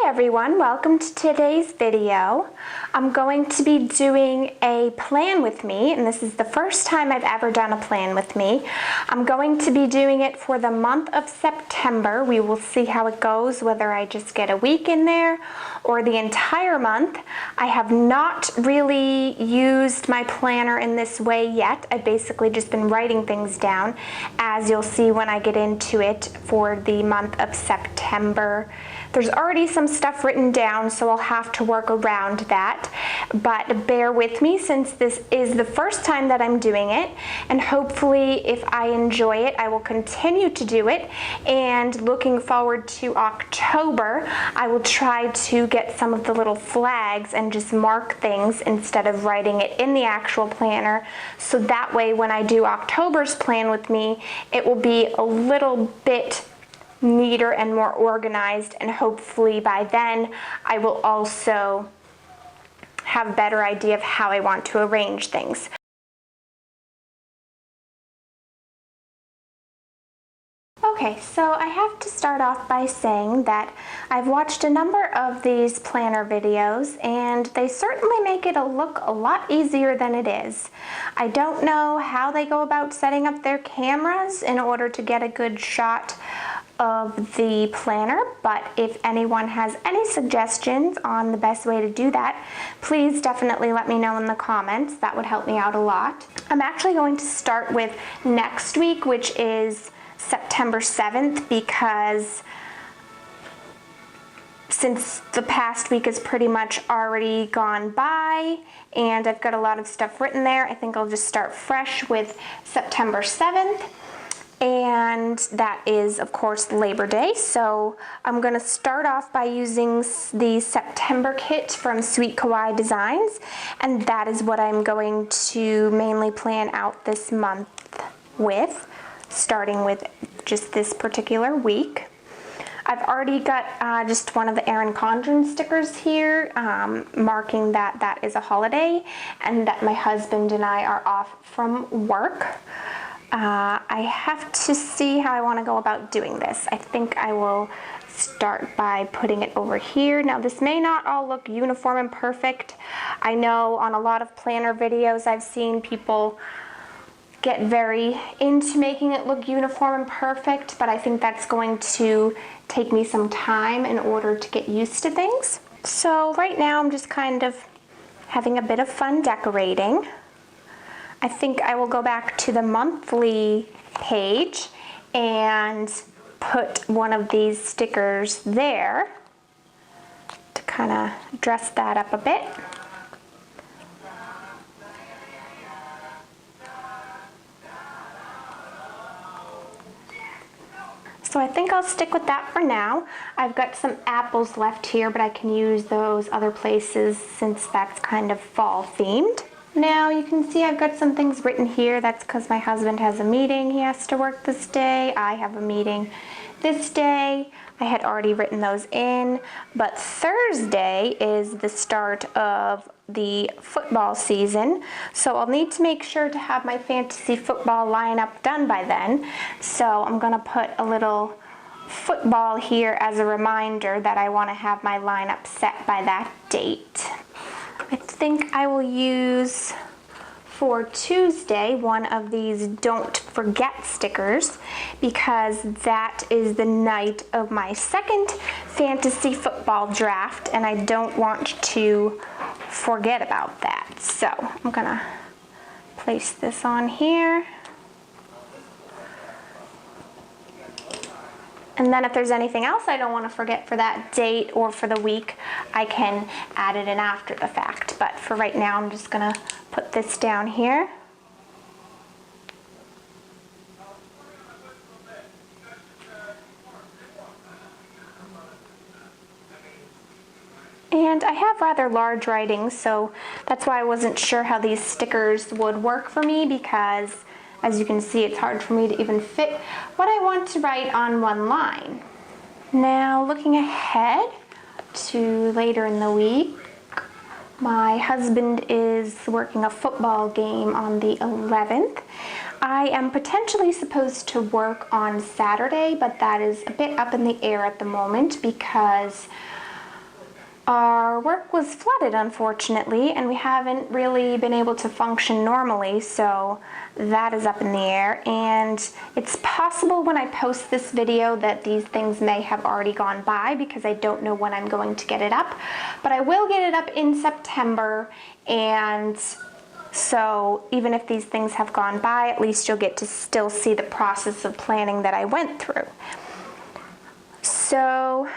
Hi everyone, welcome to today's video. I'm going to be doing a plan with me, and this is the first time I've ever done a plan with me. I'm going to be doing it for the month of September. We will see how it goes, whether I just get a week in there or the entire month. I have not really used my planner in this way yet. I've basically just been writing things down, as you'll see when I get into it for the month of September. There's already some stuff written down, so I'll have to work around that, but bear with me since this is the first time that I'm doing it, and hopefully if I enjoy it, I will continue to do it. And looking forward to October, I will try to get some of the little flags and just mark things instead of writing it in the actual planner, so that way when I do October's plan with me, it will be a little bit neater and more organized, and hopefully by then I will also have a better idea of how I want to arrange things. Okay, so I have to start off by saying that I've watched a number of these planner videos, and they certainly make it look a lot easier than it is. I don't know how they go about setting up their cameras in order to get a good shot of the planner, but if anyone has any suggestions on the best way to do that, please definitely let me know in the comments. That would help me out a lot. I'm actually going to start with next week, which is September 7th, because since the past week is pretty much already gone by and I've got a lot of stuff written there, I think I'll just start fresh with September 7th. And that is, of course, Labor Day. So I'm going to start off by using the September kit from Sweet Kawaii Designs, and that is what I'm going to mainly plan out this month with, starting with just this particular week. I've already got just one of the Erin Condren stickers here, marking that that is a holiday and that my husband and I are off from work. I have to see how I want to go about doing this. I think I will start by putting it over here. Now this may not all look uniform and perfect. I know on a lot of planner videos I've seen people get very into making it look uniform and perfect, but I think that's going to take me some time in order to get used to things. So right now I'm just kind of having a bit of fun decorating. I think I will go back to the monthly page and put one of these stickers there to kind of dress that up a bit. So I think I'll stick with that for now. I've got some apples left here, but I can use those other places since that's kind of fall themed. Now you can see I've got some things written here. That's because my husband has a meeting he has to work this day. I have a meeting this day. I had already written those in, but Thursday is the start of the football season, so I'll need to make sure to have my fantasy football lineup done by then. So I'm gonna put a little football here as a reminder that I want to have my lineup set by that date. I think I will use for Tuesday one of these Don't Forget stickers, because that is the night of my second fantasy football draft and I don't want to forget about that. So I'm gonna place this on here. And then if there's anything else I don't want to forget for that date or for the week, I can add it in after the fact. But for right now, I'm just going to put this down here. And I have rather large writing, so that's why I wasn't sure how these stickers would work for me, because as you can see, it's hard for me to even fit what I want to write on one line. Now, looking ahead to later in the week, my husband is working a football game on the 11th. I am potentially supposed to work on Saturday, but that is a bit up in the air at the moment because Our work was flooded, unfortunately, and we haven't really been able to function normally, so that is up in the air. And it's possible when I post this video that these things may have already gone by because I don't know when I'm going to get it up. But I will get it up in September, and so even if these things have gone by, at least you'll get to still see the process of planning that I went through. So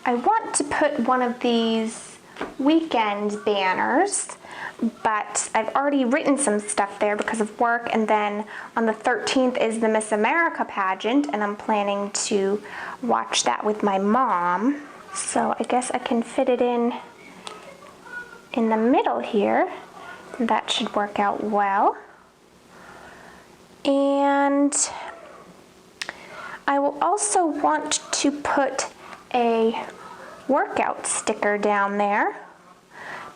I want to put one of these weekend banners, but I've already written some stuff there because of work, and then on the 13th is the Miss America pageant, and I'm planning to watch that with my mom. So I guess I can fit it in the middle here. That should work out well. And I will also want to put a workout sticker down there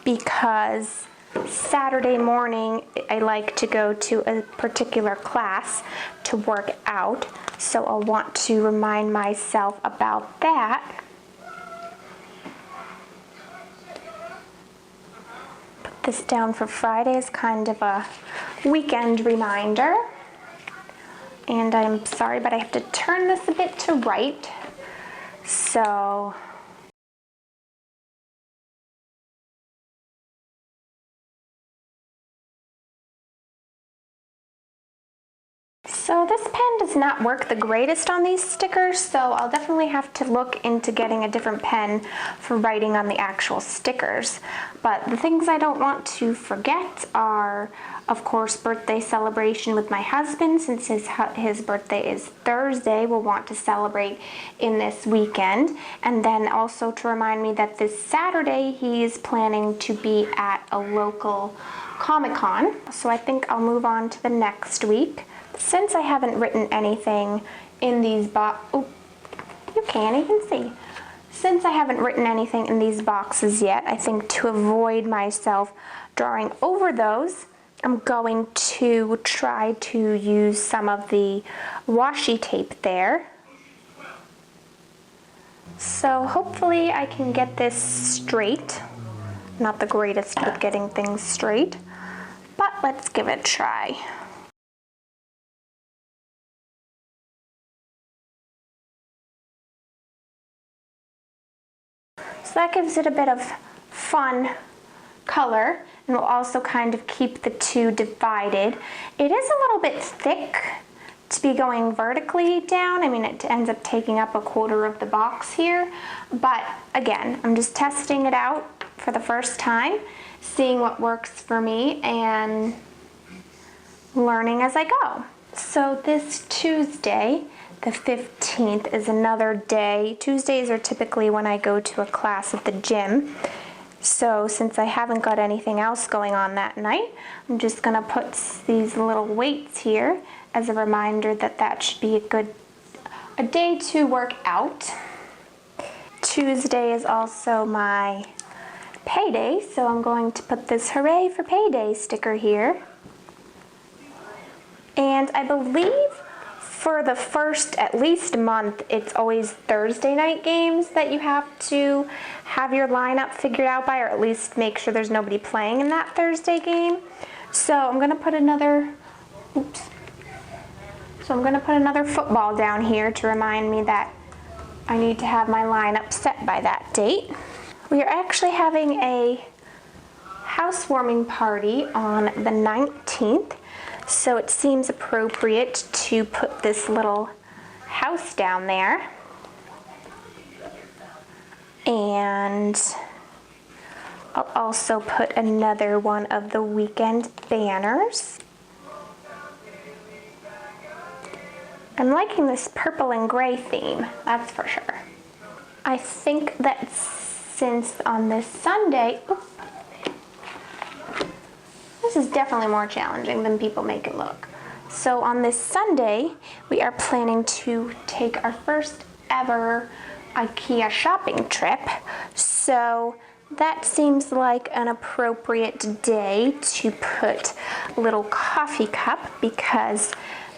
because Saturday morning I like to go to a particular class to work out, so I'll want to remind myself about that. Put this down for Friday as kind of a weekend reminder. And I'm sorry, but I have to turn this a bit to right. So this pen does not work the greatest on these stickers, so I'll definitely have to look into getting a different pen for writing on the actual stickers. But the things I don't want to forget are, of course, birthday celebration with my husband. Since his birthday is Thursday, we'll want to celebrate in this weekend. And then also to remind me that this Saturday he is planning to be at a local Comic-Con. So I think I'll move on to the next week. Since I haven't written anything in these you can't even see. Since I haven't written anything in these boxes yet, I think to avoid myself drawing over those, I'm going to try to use some of the washi tape there. So hopefully I can get this straight. Not the greatest with getting things straight, but let's give it a try. So that gives it a bit of fun color, and will also kind of keep the two divided. It is a little bit thick to be going vertically down. I mean, it ends up taking up 1/4 of the box here, but again, I'm just testing it out for the first time, seeing what works for me and learning as I go. So this Tuesday, the 15th, is another day. Tuesdays are typically when I go to a class at the gym. So since I haven't got anything else going on that night, I'm just gonna put these little weights here as a reminder that that should be a day to work out. Tuesday is also my payday, so I'm going to put this Hooray for Payday sticker here. And I believe for the first at least month, it's always Thursday night games that you have to have your lineup figured out by, or at least make sure there's nobody playing in that Thursday game. So I'm gonna put another, So I'm gonna put another football down here to remind me that I need to have my lineup set by that date. We are actually having a housewarming party on the 19th. So it seems appropriate to put this little house down there. And I'll also put another one of the weekend banners. I'm liking this purple and gray theme, that's for sure. I think that since on this Sunday, this is definitely more challenging than people make it look. So on this Sunday, we are planning to take our first ever IKEA shopping trip. So that seems like an appropriate day to put a little coffee cup, because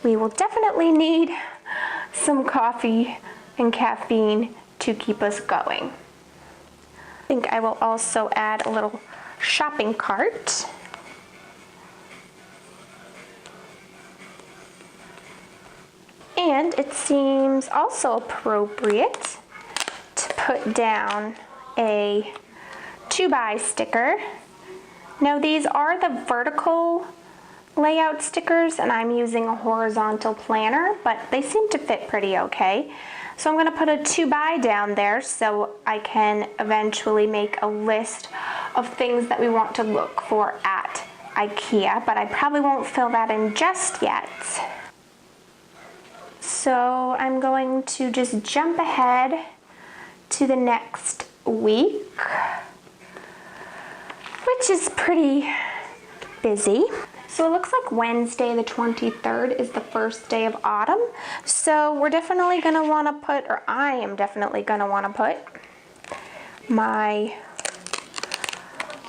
we will definitely need some coffee and caffeine to keep us going. I think I will also add a little shopping cart. And it seems also appropriate to put down a 2x sticker. Now these are the vertical layout stickers and I'm using a horizontal planner, but they seem to fit pretty okay. So I'm going to put a 2x down there so I can eventually make a list of things that we want to look for at IKEA, but I probably won't fill that in just yet. So I'm going to just jump ahead to the next week, which is pretty busy. So it looks like Wednesday the 23rd is the first day of autumn. So we're definitely going to want to put, or I am definitely going to want to put my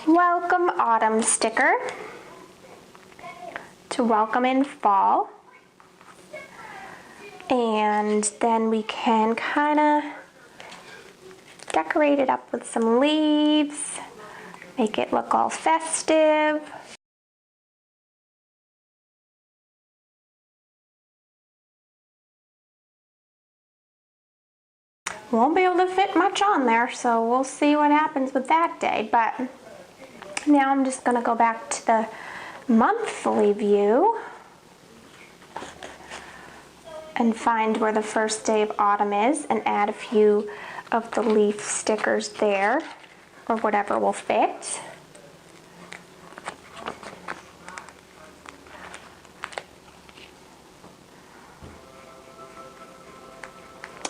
welcome autumn sticker to welcome in fall. And then we can kind of decorate it up with some leaves, make it look all festive. Won't be able to fit much on there, so we'll see what happens with that day. But now I'm just going to go back to the monthly view and find where the first day of autumn is and add a few of the leaf stickers there, or whatever will fit.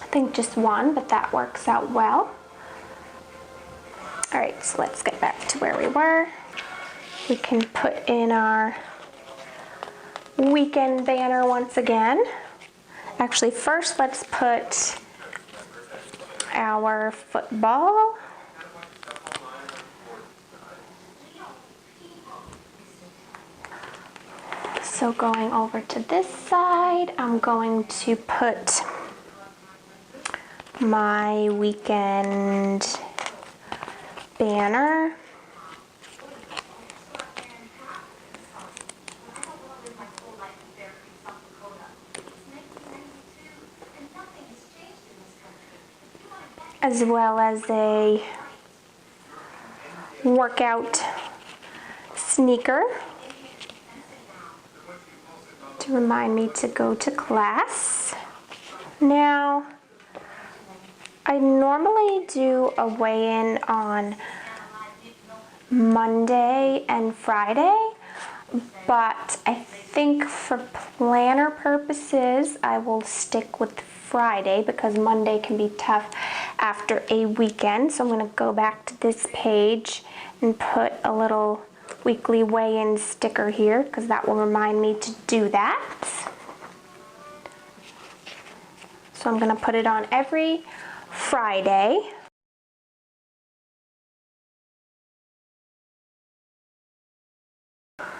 I think just one, but that works out well. All right, so let's get back to where we were. We can put in our weekend banner once again. Actually, first let's put our football. So going over to this side, I'm going to put my weekend banner. As well as a workout sneaker to remind me to go to class. Now, I normally do a weigh-in on Monday and Friday, but I think for planner purposes, I will stick with Friday because Monday can be tough after a weekend. So I'm going to go back to this page and put a little weekly weigh-in sticker here because that will remind me to do that. So I'm going to put it on every Friday.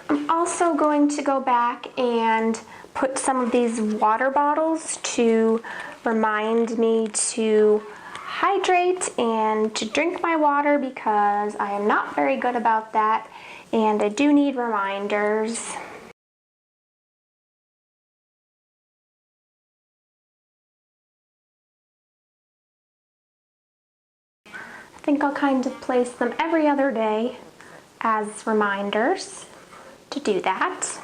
I'm also going to go back and put some of these water bottles to remind me to hydrate and to drink my water because I am not very good about that and I do need reminders. I think I'll kind of place them every other day as reminders to do that.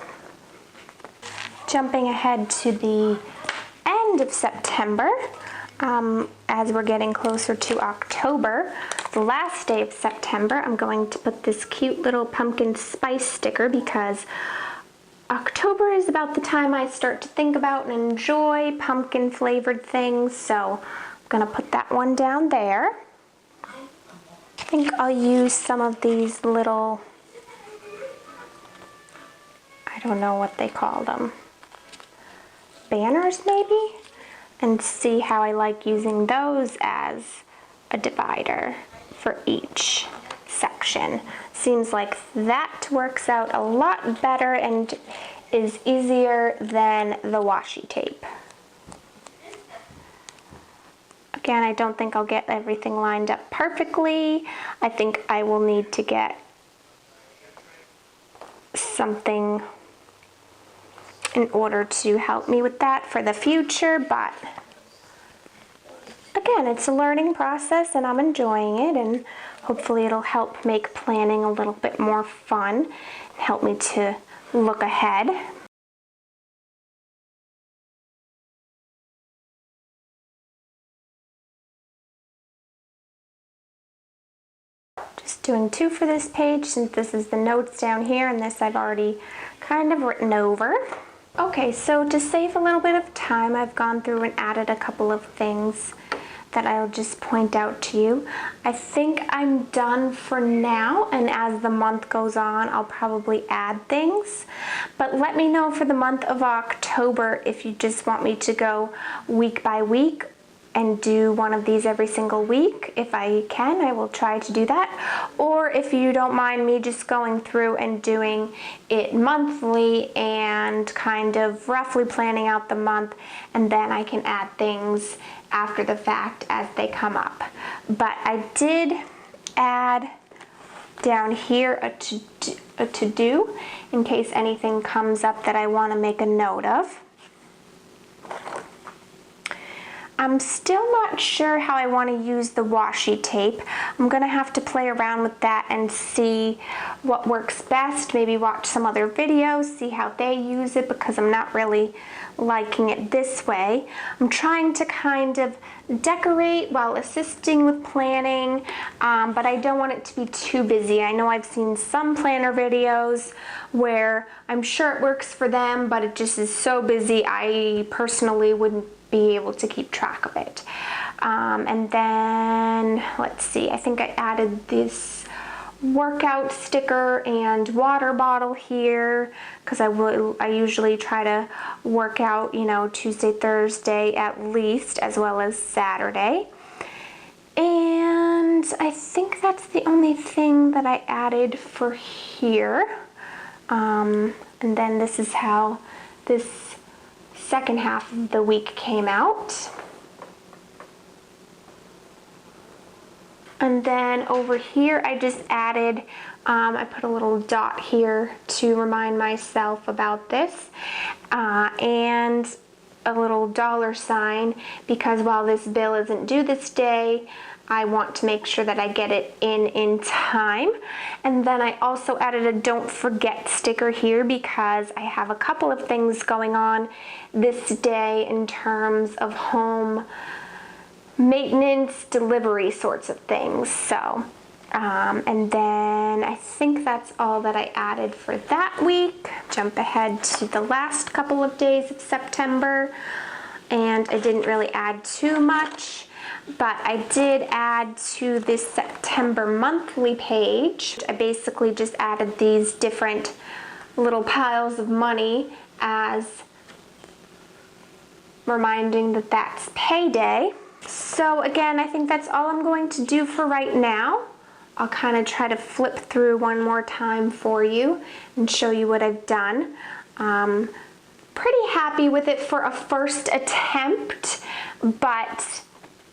Jumping ahead to the end of September, as we're getting closer to October, the last day of September, I'm going to put this cute little pumpkin spice sticker because October is about the time I start to think about and enjoy pumpkin flavored things, so I'm going to put that one down there. I think I'll use some of these little, I don't know what they call them, banners maybe, and see how I like using those as a divider for each section. Seems like that works out a lot better and is easier than the washi tape. Again, I don't think I'll get everything lined up perfectly. I think I will need to get something in order to help me with that for the future, but again, it's a learning process and I'm enjoying it, and hopefully it'll help make planning a little bit more fun and help me to look ahead. Just doing 2 for this page, since this is the notes down here and this I've already kind of written over. Okay, so to save a little bit of time, I've gone through and added a couple of things that I'll just point out to you. I think I'm done for now, and as the month goes on, I'll probably add things. But let me know for the month of October if you just want me to go week by week and do one of these every single week. If I can, I will try to do that. Or if you don't mind me just going through and doing it monthly and kind of roughly planning out the month, and then I can add things after the fact as they come up. But I did add down here a to-do in case anything comes up that I want to make a note of. I'm still not sure how I want to use the washi tape. I'm going to have to play around with that and see what works best. Maybe watch some other videos, see how they use it, because I'm not really liking it this way. I'm trying to kind of decorate while assisting with planning, but I don't want it to be too busy. I know I've seen some planner videos where I'm sure it works for them, but it just is so busy I personally wouldn't be able to keep track of it. And then, let's see, I think I added this workout sticker and water bottle here because I usually try to work out, you know, Tuesday, Thursday at least, as well as Saturday. And I think that's the only thing that I added for here. And then this is how this second half of the week came out. And then over here I just added, I put a little dot here to remind myself about this, and a little $sign, because while this bill isn't due this day, I want to make sure that I get it in time. And then I also added a don't forget sticker here because I have a couple of things going on this day in terms of home maintenance, delivery sorts of things. So, and then I think that's all that I added for that week. Jump ahead to the last couple of days of September, and I didn't really add too much. But I did add to this September monthly page. I basically just added these different little piles of money as reminding that that's payday. So again, I think that's all I'm going to do for right now. I'll kind of try to flip through one more time for you and show you what I've done. Pretty happy with it for a first attempt, but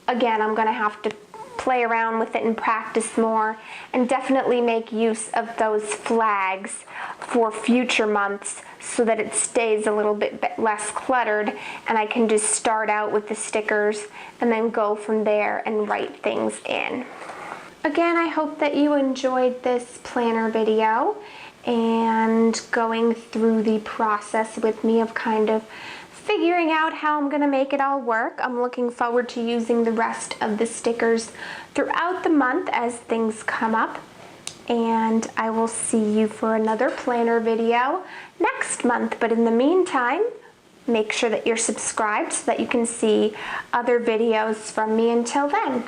again, I'm going to have to play around with it and practice more, and definitely make use of those flags for future months so that it stays a little bit less cluttered, and I can just start out with the stickers and then go from there and write things in. Again, I hope that you enjoyed this planner video and going through the process with me of kind of figuring out how I'm going to make it all work. I'm looking forward to using the rest of the stickers throughout the month as things come up. And I will see you for another planner video next month. But in the meantime, make sure that you're subscribed so that you can see other videos from me until then.